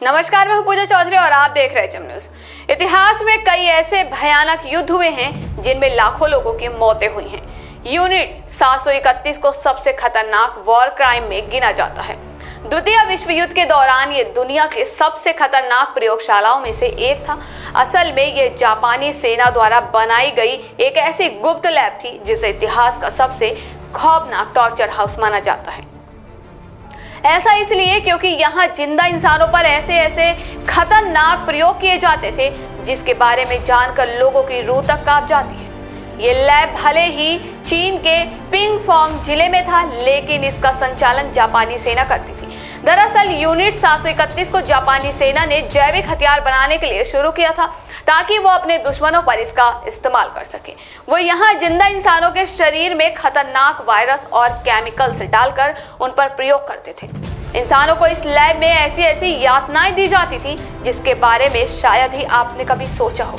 नमस्कार, मैं हूं पूजा चौधरी और आप देख रहे हैं एचएम न्यूज। इतिहास में कई ऐसे भयानक युद्ध हुए हैं जिनमें लाखों लोगों की मौतें हुई हैं। यूनिट 731 को सबसे खतरनाक वॉर क्राइम में गिना जाता है। द्वितीय विश्व युद्ध के दौरान ये दुनिया के सबसे खतरनाक प्रयोगशालाओं में से एक था। असल में ये जापानी सेना द्वारा बनाई गई एक ऐसी गुप्त लैब थी जिसे इतिहास का सबसे खौफनाक टॉर्चर हाउस माना जाता है। ऐसा इसलिए क्योंकि यहाँ जिंदा इंसानों पर ऐसे खतरनाक प्रयोग किए जाते थे जिसके बारे में जानकर लोगों की रूह तक कांप जाती है। ये लैब भले ही चीन के पिंगफोंग जिले में था, लेकिन इसका संचालन जापानी सेना करती थी। दरअसल यूनिट 731 को जापानी सेना ने जैविक हथियार बनाने के लिए शुरू किया था ताकि वो अपने दुश्मनों पर इसका इस्तेमाल कर सके। वो यहाँ जिंदा इंसानों के शरीर में खतरनाक वायरस और केमिकल्स डालकर उन पर प्रयोग करते थे। इंसानों को इस लैब में ऐसी यातनाएं दी जाती थी जिसके बारे में शायद ही आपने कभी सोचा हो।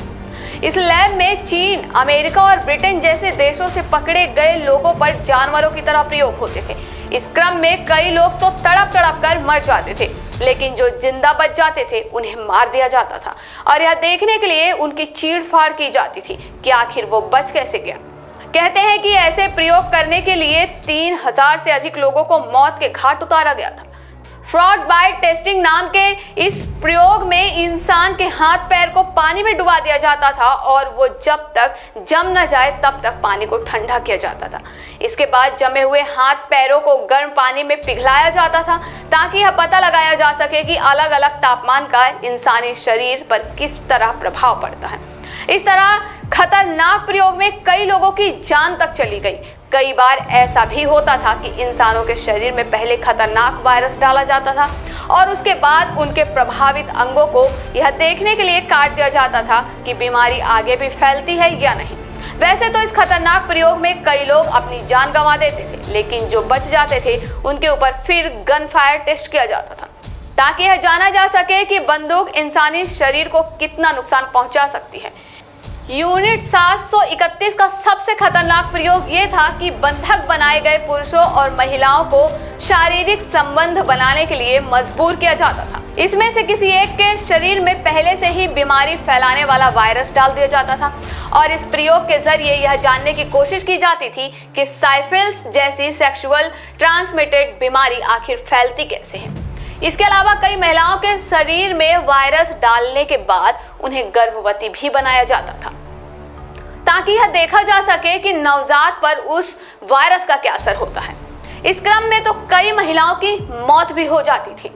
इस लैब में चीन, अमेरिका और ब्रिटेन जैसे देशों से पकड़े गए लोगों पर जानवरों की तरह प्रयोग होते थे। इस क्रम में कई लोग तो तड़प कर मर जाते थे, लेकिन जो जिंदा बच जाते थे उन्हें मार दिया जाता था और यह देखने के लिए उनकी चीड़-फाड़ की जाती थी कि आखिर वो बच कैसे गया। कहते हैं कि ऐसे प्रयोग करने के लिए 3000 से अधिक लोगों को मौत के घाट उतारा गया था। फ्रॉड बाइट टेस्टिंग नाम के इस प्रयोग में इंसान के हाथ पैर को पानी में डुबा दिया जाता था और वो जब तक जम न जाए तब तक पानी को ठंडा किया जाता था। इसके बाद जमे हुए हाथ पैरों को गर्म पानी में पिघलाया जाता था ताकि यह पता लगाया जा सके कि अलग अलग तापमान का इंसानी शरीर पर किस तरह प्रभाव पड़ता है। इस तरह खतरनाक प्रयोग में कई लोगों की जान तक चली गई। कई बार ऐसा भी होता था कि इंसानों के शरीर में पहले खतरनाक वायरस डाला जाता था और उसके बाद उनके प्रभावित अंगों को यह देखने के लिए काट दिया जाता था कि बीमारी आगे भी फैलती है या नहीं। वैसे तो इस खतरनाक प्रयोग में कई लोग अपनी जान गंवा देते थे, लेकिन जो बच जाते थे उनके ऊपर फिर गन फायर टेस्ट किया जाता था ताकि यह जाना जा सके कि बंदूक इंसानी शरीर को कितना नुकसान पहुंचा सकती है। यूनिट 731 का सबसे खतरनाक प्रयोग ये था कि बंधक बनाए गए पुरुषों और महिलाओं को शारीरिक संबंध बनाने के लिए मजबूर किया जाता था। इसमें से किसी एक के शरीर में पहले से ही बीमारी फैलाने वाला वायरस डाल दिया जाता था और इस प्रयोग के जरिए यह जानने की कोशिश की जाती थी कि साइफिलिस जैसी सेक्सुअल ट्रांसमिटेड बीमारी आखिर फैलती कैसे है। इसके अलावा कई महिलाओं के शरीर में वायरस डालने के बाद उन्हें गर्भवती भी बनाया जाता था ताकि यह देखा जा सके कि नवजात पर उस वायरस का क्या असर होता है। इस क्रम में तो कई महिलाओं की मौत भी हो जाती थी।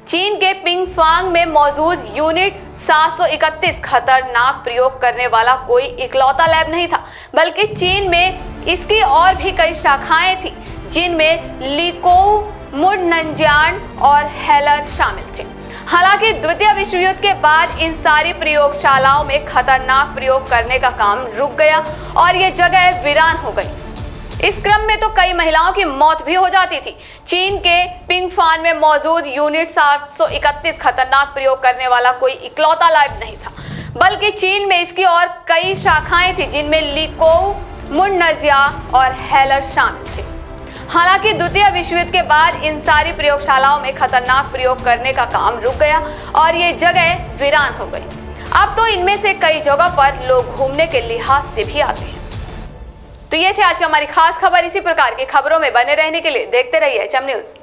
चीन के पिंगफोंग में मौजूद यूनिट 731 खतरनाक प्रयोग करने वाला कोई इकलौता लैब नहीं था, बल्कि चीन में इसकी और भी कई शाखाएं थी जिनमें लीकोउ, मुडनजियान और हेलर शामिल थे। हालांकि द्वितीय विश्व युद्ध के बाद इन सारी प्रयोगशालाओं में खतरनाक प्रयोग करने का काम रुक गया और ये जगह वीरान हो गई। इस क्रम में तो कई महिलाओं की मौत भी हो जाती थी। चीन के पिंगफोंग में मौजूद यूनिट 731 खतरनाक प्रयोग करने वाला कोई इकलौता लैब नहीं था, बल्कि चीन में इसकी और कई शाखाएं थी जिनमें लीकोउ, मुडनजियान और हेलर शामिल थे। हालांकि द्वितीय विश्व युद्ध के बाद इन सारी प्रयोगशालाओं में खतरनाक प्रयोग करने का काम रुक गया और ये जगह वीरान हो गई। अब तो इनमें से कई जगह पर लोग घूमने के लिहाज से भी आते हैं। तो ये थे आज की हमारी खास खबर। इसी प्रकार की खबरों में बने रहने के लिए देखते रहिए एचएम न्यूज।